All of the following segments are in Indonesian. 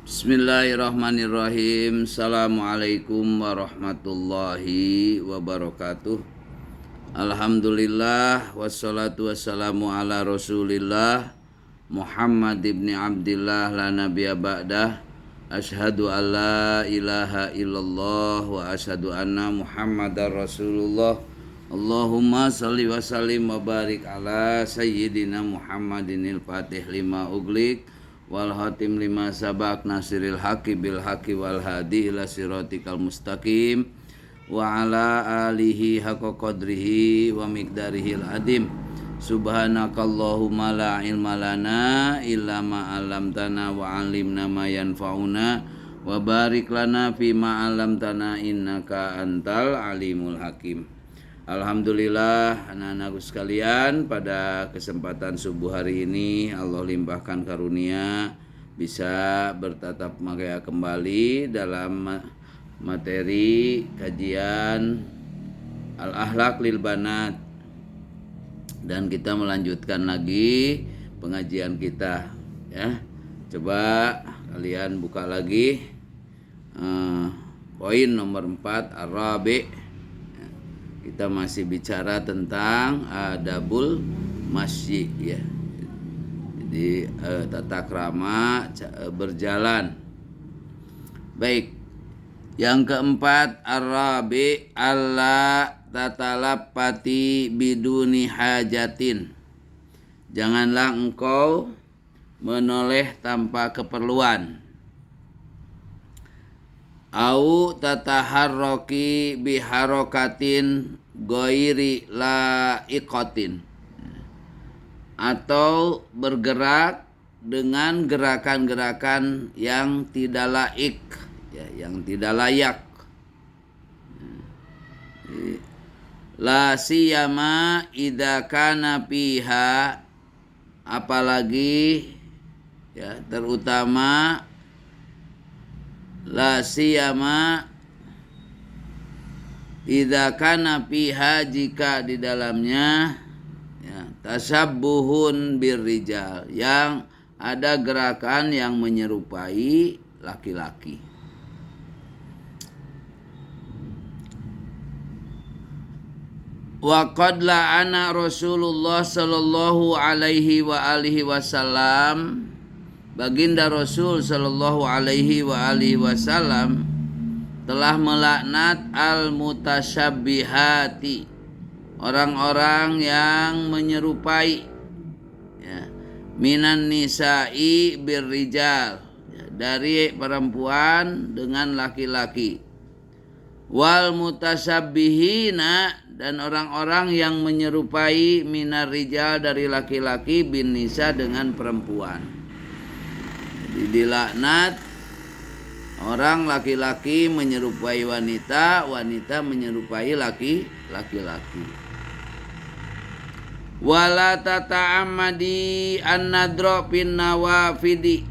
Bismillahirrahmanirrahim. Assalamualaikum warahmatullahi wabarakatuh. Alhamdulillah wassalatu wassalamu ala Rasulillah Muhammad ibni Abdillah la nabiyya ba'dah. Asyhadu an la ilaha illallah wa asyhadu anna Muhammadar Rasulullah. Allahumma salli wa sallim wa barik ala sayyidina Muhammadinil Fatih lima uglik wal hatim lima sabak nasiril haqi bil haqi wal hadi ila siratikal mustaqim wa ala alihi haqqa qadrihi wa miqdarihil adim. Subhanakallahumma la ilma lana illa ma 'allamtana wa 'allimna ma yanfa'una wa barik lana fima 'allamtana innaka antal alimul hakim. Alhamdulillah anak-anakku sekalian, pada kesempatan subuh hari ini Allah limpahkan karunia bisa bertatap muka kembali dalam materi kajian Al-Akhlaq lil Banat, dan kita melanjutkan lagi pengajian kita ya. Coba kalian buka lagi poin nomor 4 Arabi. Kita masih bicara tentang adabul masyi ya. Jadi tata krama berjalan. Baik. Yang keempat Arabi alla tatalappati biduni hajatin. Janganlah engkau menoleh tanpa keperluan. Au tataharroki biharokatin ghairi laiqatin, atau bergerak dengan gerakan-gerakan yang tidak laik ya, yang tidak layak. La siyama idza kana fiha, apalagi ya, terutama la siyama idza kana fiha, jika di dalamnya ya, tasabbuhun birrijal, yang ada gerakan yang menyerupai laki-laki. Wa qad la'ana Rasulullah sallallahu alaihi wa alihi wasallam, Baginda Rasul sallallahu alaihi wa alihi wasallam telah melaknat al-mutasyabbihati, orang-orang yang menyerupai ya, minan nisa'i birrijal, ya, dari perempuan dengan laki-laki, wal mutasyabbihina, dan orang-orang yang menyerupai minar rijal, dari laki-laki, bin nisa, dengan perempuan. Dilaknat orang laki-laki menyerupai wanita, wanita menyerupai laki-laki. Wala tata'ammadi an-nadra bin nawafidi,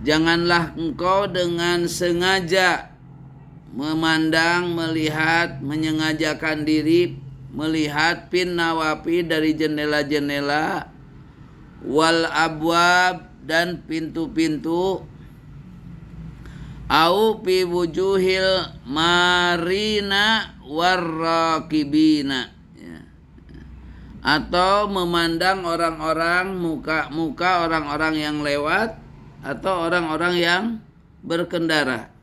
janganlah engkau dengan sengaja memandang, melihat, menyengajakan diri melihat pin nawafi, dari jendela-jendela, wal abwab, dan pintu-pintu, au fi wujuhil marina warrakibina ya, atau memandang orang-orang, muka-muka orang-orang yang lewat atau orang-orang yang berkendara.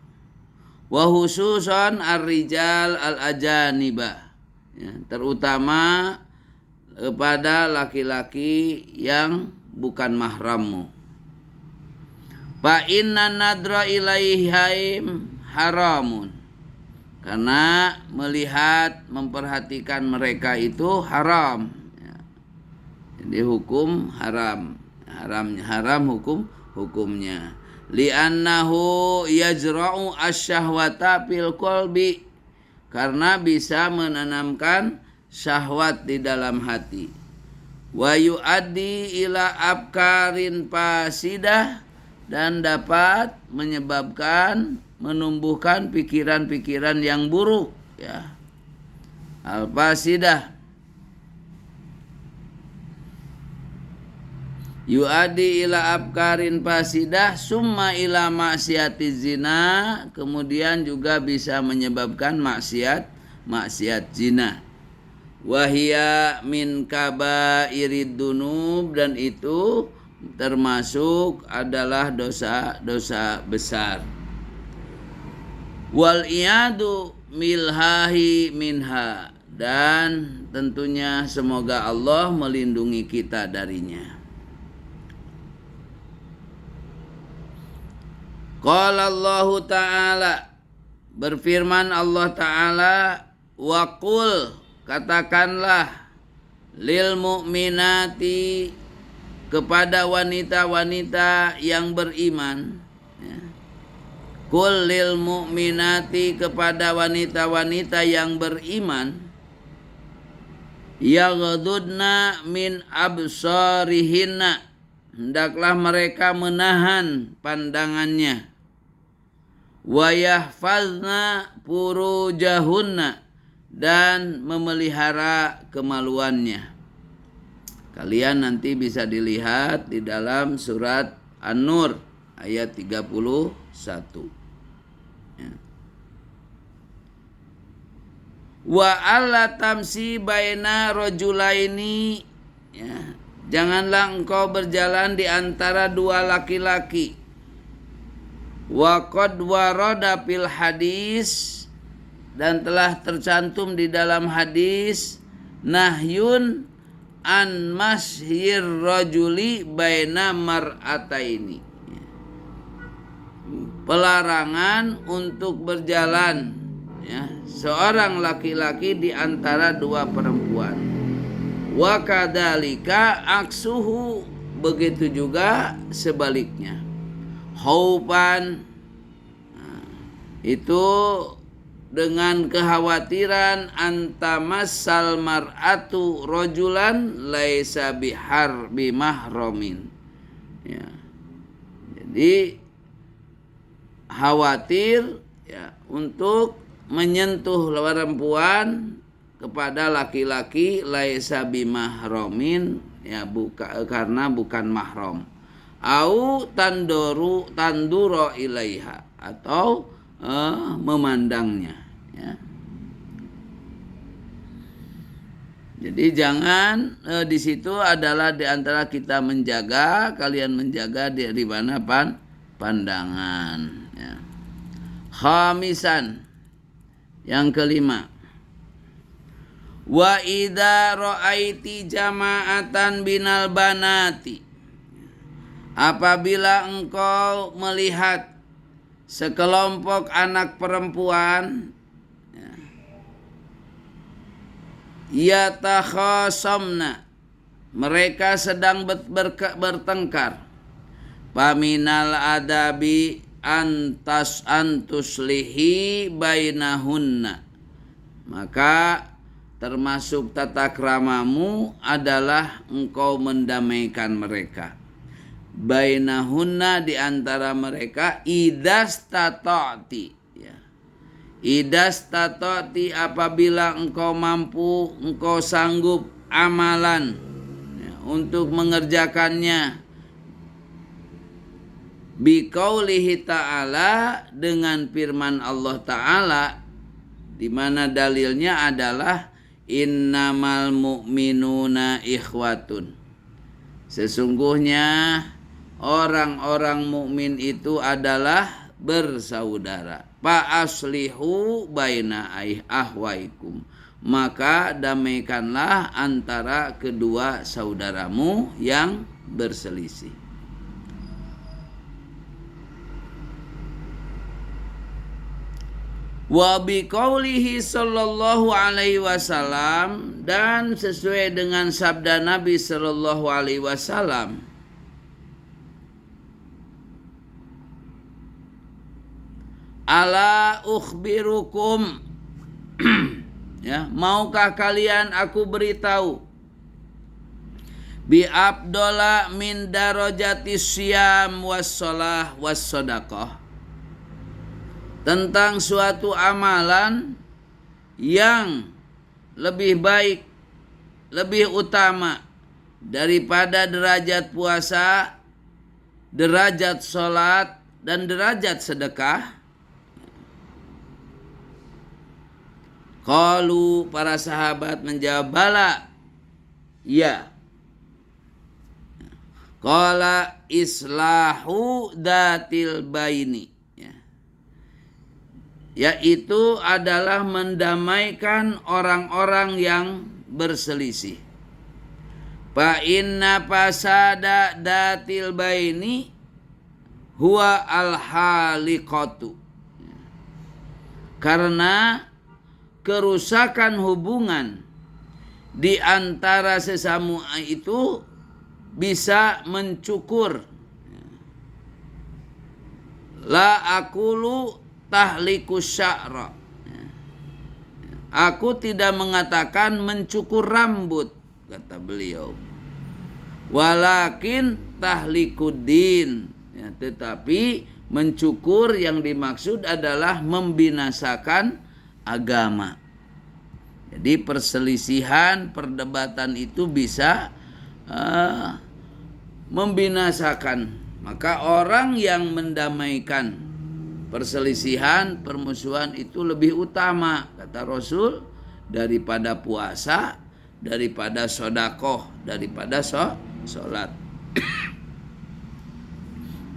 Wa khususan ar-rijal al-ajanibah ya, terutama kepada laki-laki yang bukan mahrammu. Fa inna nadra ilaihim haramun, karena melihat, memperhatikan mereka itu haram ya. Jadi hukum haram, haram hukumnya. Li'annahu yajra'u asyahwata fil qalbi, karena bisa menanamkan syahwat di dalam hati. Wa yu'addi ila abkarin fasidah, dan dapat menyebabkan, menumbuhkan pikiran-pikiran yang buruk ya, al-fasidah. yuadi ila abkarin fasidah summa ila maksiati zina, kemudian juga bisa menyebabkan maksiat zina. Wahia min kabairid dunub, dan itu termasuk adalah dosa-dosa besar. Wal iyadu milhahi minha, dan tentunya semoga Allah melindungi kita darinya. Qala Allah Ta'ala, berfirman Allah Ta'ala, wa qul, katakanlah, lil mu'minati, kepada wanita-wanita yang beriman, ya. Qul lil mu'minati, kepada wanita-wanita yang beriman, yaghdudna min absarihinna, hendaklah mereka menahan pandangannya, wa yahfazna furujahunna, dan memelihara kemaluannya. Kalian nanti bisa dilihat di dalam surat An-Nur ayat 31. Ya. Wa alla tamsi baina rajulaini, ya. Janganlah engkau berjalan di antara dua laki-laki. Wa qad warada fil hadis, dan telah tercantum di dalam hadis, nahyun an masyir rajuli baina mar'ataini, pelarangan untuk berjalan, ya, seorang laki-laki di antara dua perempuan. Wa kadzalika aksuhu, begitu juga sebaliknya. Haupan, itu dengan kekhawatiran antamassal mar'atu rajulan laisa bihar bimahramin, ya. Jadi khawatir, ya, untuk menyentuh perempuan kepada laki-laki laisa bimahramin, ya, karena bukan mahram. Au tanduro ilaiha, atau memandangnya, ya. Jadi jangan di situ adalah di antara kita menjaga, kalian menjaga di mana pandangan, ya. Khamisan, yang kelima, wa idza ra'aiti jama'atan binal banati, apabila engkau melihat sekelompok anak perempuan, yatakhasamna, mereka sedang bertengkar, paminal adabi antuslihi bainahunna, maka termasuk tata kramamu adalah engkau mendamaikan mereka. Bainahunna, di antara mereka, idastata'ti, ya. Idastata'ti, apabila engkau mampu, engkau sanggup amalan, ya, untuk mengerjakannya. Biqaulihi ta'ala, dengan firman Allah Ta'ala, di mana dalilnya adalah innamal mu'minuna ikhwatun, sesungguhnya orang-orang mukmin itu adalah bersaudara. Fa aslihu baina ahwaikum, maka damaikanlah antara kedua saudaramu yang berselisih. Wa biqaulihi sallallahu alaihi wasallam, dan sesuai dengan sabda Nabi sallallahu alaihi wasallam, ala ukhbirukum, ya, maukah kalian aku beritahu, bi abdola min darajati syiyam was shalah was sadaqah, tentang suatu amalan yang lebih baik, lebih utama daripada derajat puasa, derajat sholat, dan derajat sedekah? Qalu, para sahabat menjawab, bala, ya. Qala islahu datil baini, yaitu adalah mendamaikan orang-orang yang berselisih. Fa inna fasada datil baini huwa al-haliqatu, karena kerusakan hubungan di antara sesama itu bisa mencukur. La aqulu tahliku sya'ra, aku tidak mengatakan mencukur rambut, kata beliau, walakin tahlikuddin, tetapi mencukur yang dimaksud adalah membinasakan agama. Jadi perselisihan, perdebatan itu bisa membinasakan. Maka orang yang mendamaikan perselisihan, permusuhan itu lebih utama, kata Rasul, daripada puasa, daripada sodakoh, daripada sholat.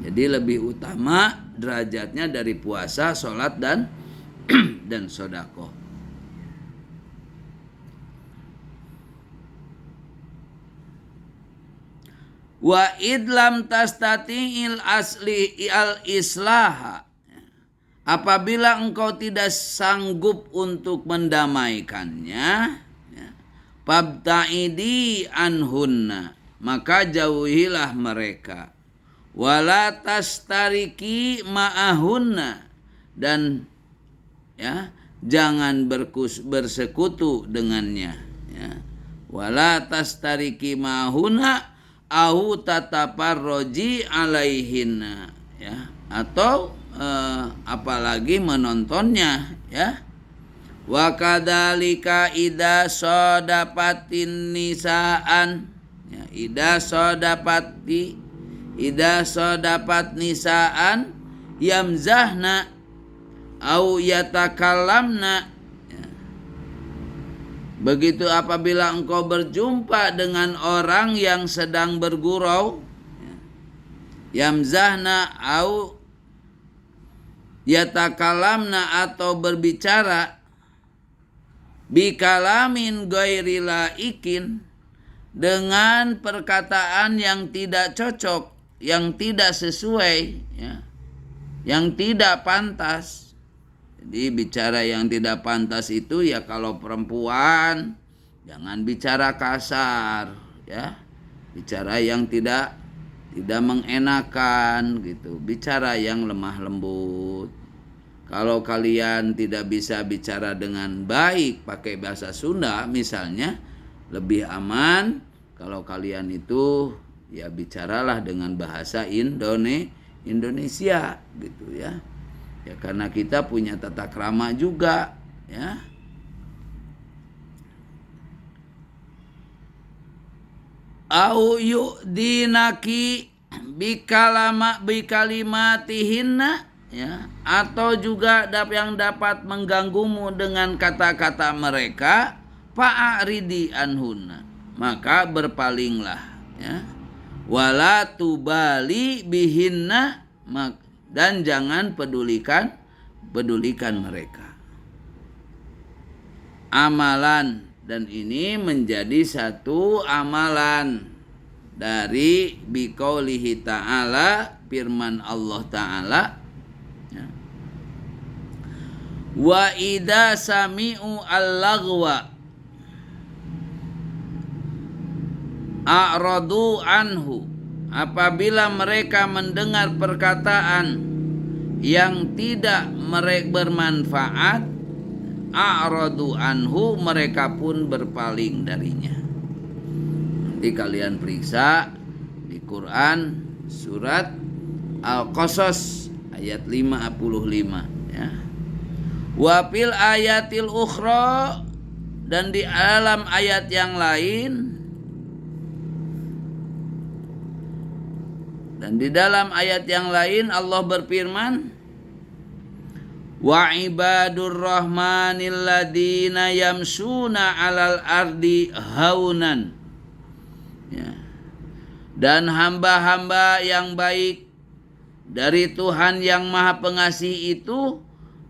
Jadi lebih utama derajatnya dari puasa, sholat, dan sodakoh. Wa idlam tastati'il asli al islaha, apabila engkau tidak sanggup untuk mendamaikannya, fabta'idi anhunna, maka jauhilah mereka. Wala tastariki ma'ahunna, dan jangan bersekutu dengannya. Wala tastariki ma'ahunna au tataparroji alaihinna, atau apalagi menontonnya, wa kadzalika idza sodapatin nisaan, idza sodapat nisaan yamzahna au yatakallamna, begitu apabila engkau berjumpa dengan orang yang sedang bergurau, yamzahna au yatakalamna, atau berbicara, bikalamin ghairi laikin, dengan perkataan yang tidak cocok, yang tidak sesuai, yang tidak pantas. Jadi bicara yang tidak pantas itu ya kalau perempuan jangan bicara kasar, bicara yang tidak mengenakan gitu, bicara yang lemah lembut. Kalau kalian tidak bisa bicara dengan baik pakai bahasa Sunda misalnya, lebih aman kalau kalian itu ya bicaralah dengan bahasa Indonesia gitu ya. Ya karena kita punya tata krama juga, au yu'dinaki bikalimatihinna, atau juga yang dapat mengganggumu dengan kata-kata mereka, fa'aridi anhunna, maka berpalinglah, wala tubali bihinna, dan jangan pedulikan mereka. Amalan, dan ini menjadi satu amalan dari biqaulihi ta'ala, firman Allah Ta'ala, wa idza sami'u al-laghwa a'radu anhu, apabila mereka mendengar perkataan yang tidak bermanfaat, a'radu anhu, mereka pun berpaling darinya. Nanti kalian periksa di Quran surat Al-Qasas ayat 55, Wa fil ayatil ukhra, dan di dalam ayat yang lain, Dan di dalam ayat yang lain Allah berfirman, wa ibadur rahmanil ladina yamsuna 'alal ardi haunan. Ya. Dan hamba-hamba yang baik dari Tuhan yang Maha Pengasih itu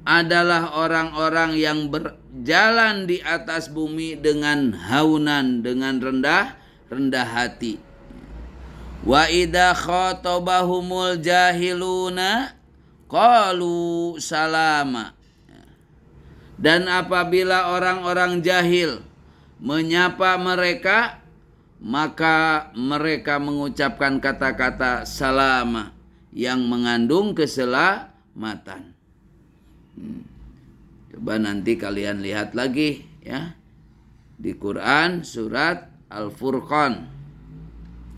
adalah orang-orang yang berjalan di atas bumi dengan haunan, dengan rendah hati. Wa idza khatabahumul jahiluna qalu salama. Dan apabila orang-orang jahil menyapa mereka, maka mereka mengucapkan kata-kata salama yang mengandung keselamatan. Coba nanti kalian lihat lagi ya, di Quran surat Al-Furqan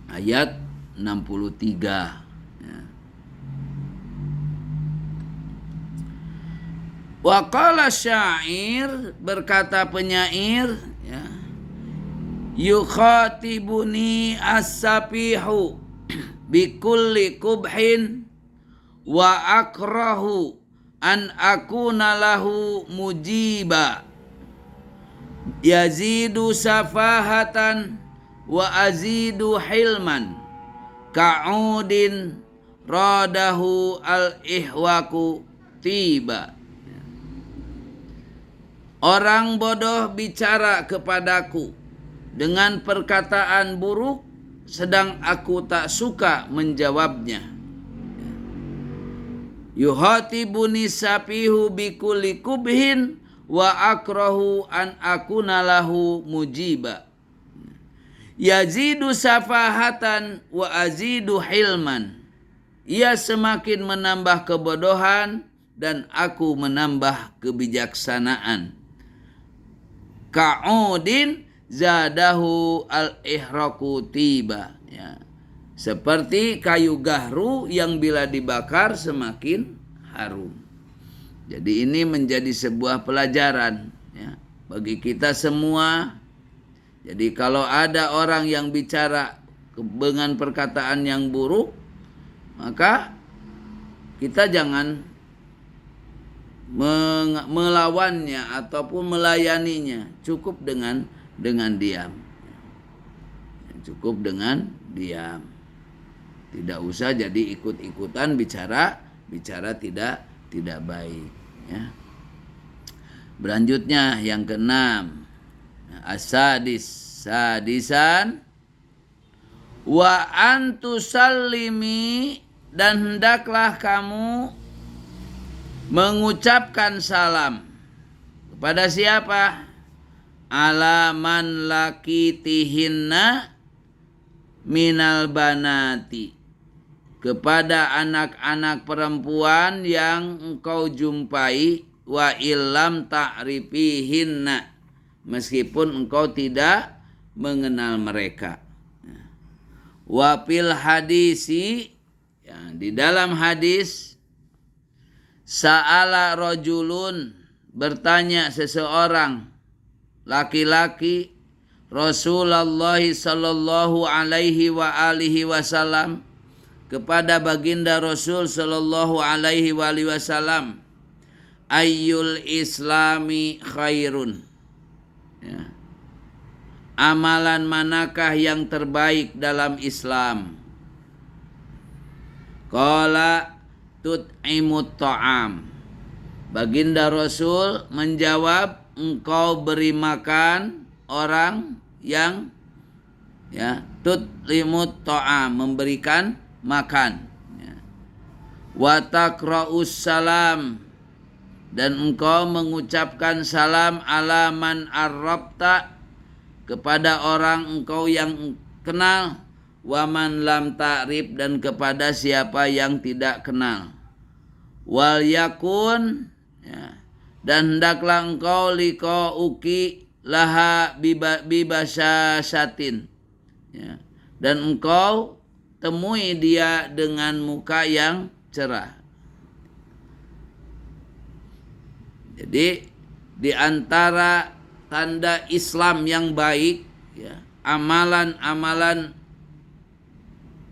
ayat 63. Ya. Wa qala syair, berkata penyair, ya, yukhatibuni as-safihu bikulli kubhin wa akrahu an akuna lahu mujiba yazidu safahatan wa azidu hilman ka'udin radahu al-ihwaku tiba. Orang bodoh bicara kepadaku dengan perkataan buruk, sedang aku tak suka menjawabnya. Yuhatibuni safihu bikulli kubhin wa akrahu an akuna lahu mujiba. Yazidu safahatan wa azidu hilman. Ia semakin menambah kebodohan dan aku menambah kebijaksanaan. Ka'udin zadahu al-ihraku tiba. Ya. Seperti kayu gahru yang bila dibakar semakin harum. Jadi ini menjadi sebuah pelajaran ya, bagi kita semua. Jadi kalau ada orang yang bicara dengan perkataan yang buruk, maka kita jangan melawannya ataupun melayaninya. Cukup dengan diam. Cukup dengan diam. Tidak usah jadi ikut-ikutan bicara tidak baik. Ya. Berlanjutnya yang keenam. Sadisan wa antusallimi, dan hendaklah kamu mengucapkan salam kepada siapa? Ala man lakitihinna minal banati, kepada anak-anak perempuan yang engkau jumpai, wa illam ta'rifihinna, meskipun engkau tidak mengenal mereka. Wa fil hadisi, ya, di dalam hadis, sa'ala rajulun, bertanya seseorang laki-laki Rasulullah sallallahu alaihi wa alihi wasallam, kepada baginda Rasul sallallahu alaihi wa alihi wasallam, ayyul islami khairun, ya, amalan manakah yang terbaik dalam Islam? Qala tut'imut ta'am. Baginda Rasul menjawab, engkau beri makan orang yang, ya, tut'imut ta'am, memberikan makan, ya. Wa taqra'us salam, dan engkau mengucapkan salam ala man arrabta, kepada orang engkau yang kenal, wa man lam ta'rif, dan kepada siapa yang tidak kenal. Wal yakun, ya, dan hendaklah engkau liqa'uki laha bibasyasatin, ya, dan engkau temui dia dengan muka yang cerah. Jadi di antara tanda Islam yang baik, ya, amalan-amalan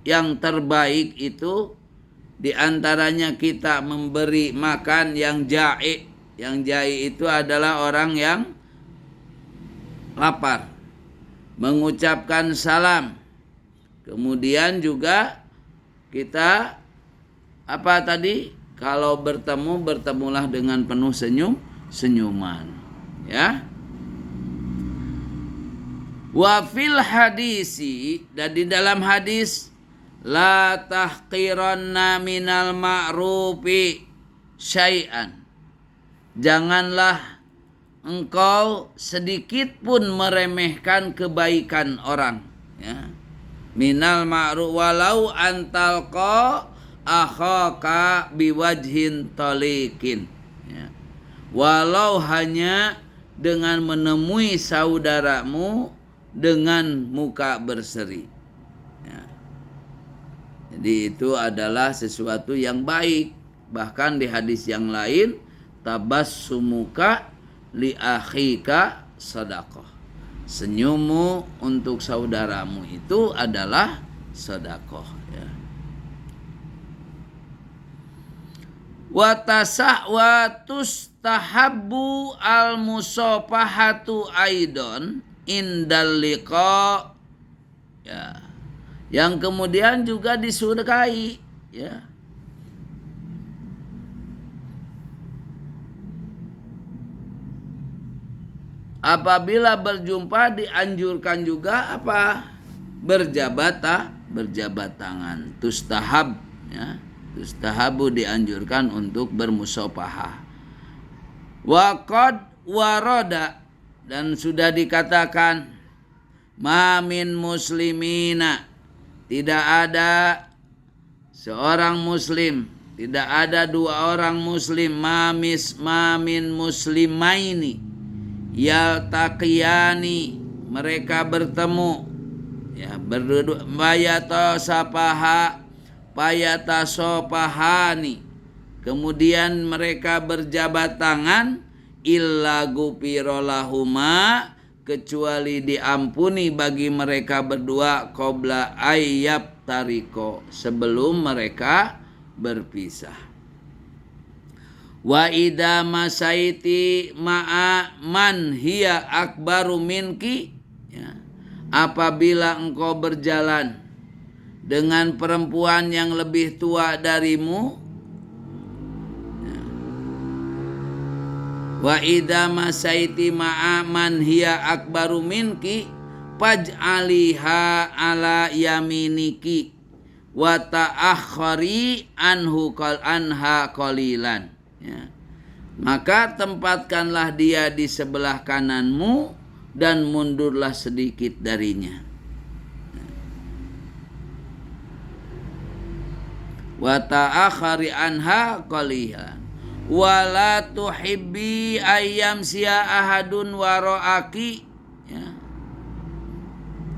yang terbaik itu diantaranya kita memberi makan yang jai'. Yang jai' itu adalah orang yang lapar, mengucapkan salam. Kemudian juga kita apa tadi? Kalau bertemu, bertemulah dengan penuh senyuman, ya. Wa fil hadisi, dan di dalam hadis, la tahqiranna minal ma'rufi syai'an. Janganlah engkau sedikit pun meremehkan kebaikan orang, ya. Minal ma'ruf walau antalqa akhaka biwajhin talikin, ya. Walau hanya dengan menemui saudaramu dengan muka berseri, ya. Jadi itu adalah sesuatu yang baik. Bahkan di hadis yang lain, tabassumuka li akhika sadaqah. Senyummu untuk saudaramu itu adalah sedekah, ya. Wa tustahabbu al musafahatu aidon indal liqa, ya. Yang kemudian juga disukai, ya. Apabila berjumpa dianjurkan juga apa? Berjabat tangan. Tustahab, ya. Tustahabu dianjurkan untuk bermusafahah. Wa qad warada, dan sudah dikatakan, ma min muslimina, tidak ada seorang muslim, tidak ada dua orang muslim, ma min muslimaini yaltaqiyani, mereka bertemu, ya, berdua, payatasopahani, kemudian mereka berjabat tangan, illa gupirolahuma, kecuali diampuni bagi mereka berdua, qabla ayyab tariko, sebelum mereka berpisah. Wa idza masaiti ma'a man hiya akbaru minki, ya. Apabila engkau berjalan dengan perempuan yang lebih tua darimu, ya. Wa idza masaiti ma'a man hiya akbaru minki faj'aliha ala yaminiki wa ta'akhkhari anhu anha qalilan, ya. Maka tempatkanlah dia di sebelah kananmu dan mundurlah sedikit darinya. Wa ta'akhari anha qalilan wa la tuhibbi ayyam siya ahadun wara'aki, ya.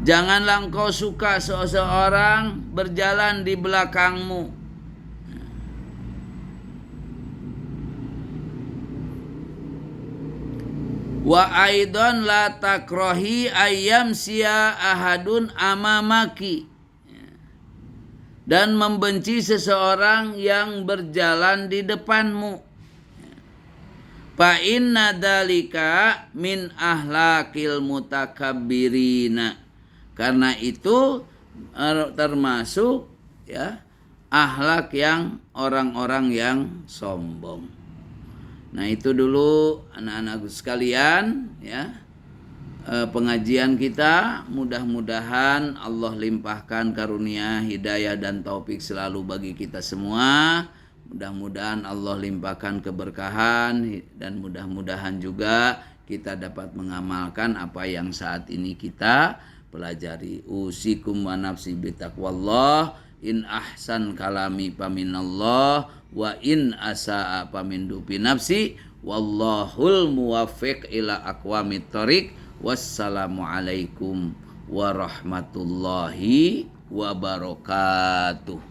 Janganlah engkau suka seseorang berjalan di belakangmu. Wa aidan la takrahi ayyam siya ahadun amamaki, dan membenci seseorang yang berjalan di depanmu. Fa inna dalika min ahlakil mutakabbirina, karena itu termasuk, ya, akhlak yang orang-orang yang sombong. Nah, itu dulu anak-anakku sekalian, ya, pengajian kita. Mudah-mudahan Allah limpahkan karunia, hidayah dan taufik selalu bagi kita semua. Mudah-mudahan Allah limpahkan keberkahan, dan mudah-mudahan juga kita dapat mengamalkan apa yang saat ini kita pelajari. Usikum wa nafsi bitaqwallah, in ahsan kalami paminallah, wa in asa'a pamindu binafsi, wallahul muwaffiq ila aqwamit thoriq. Wassalamualaikum warahmatullahi wabarakatuh.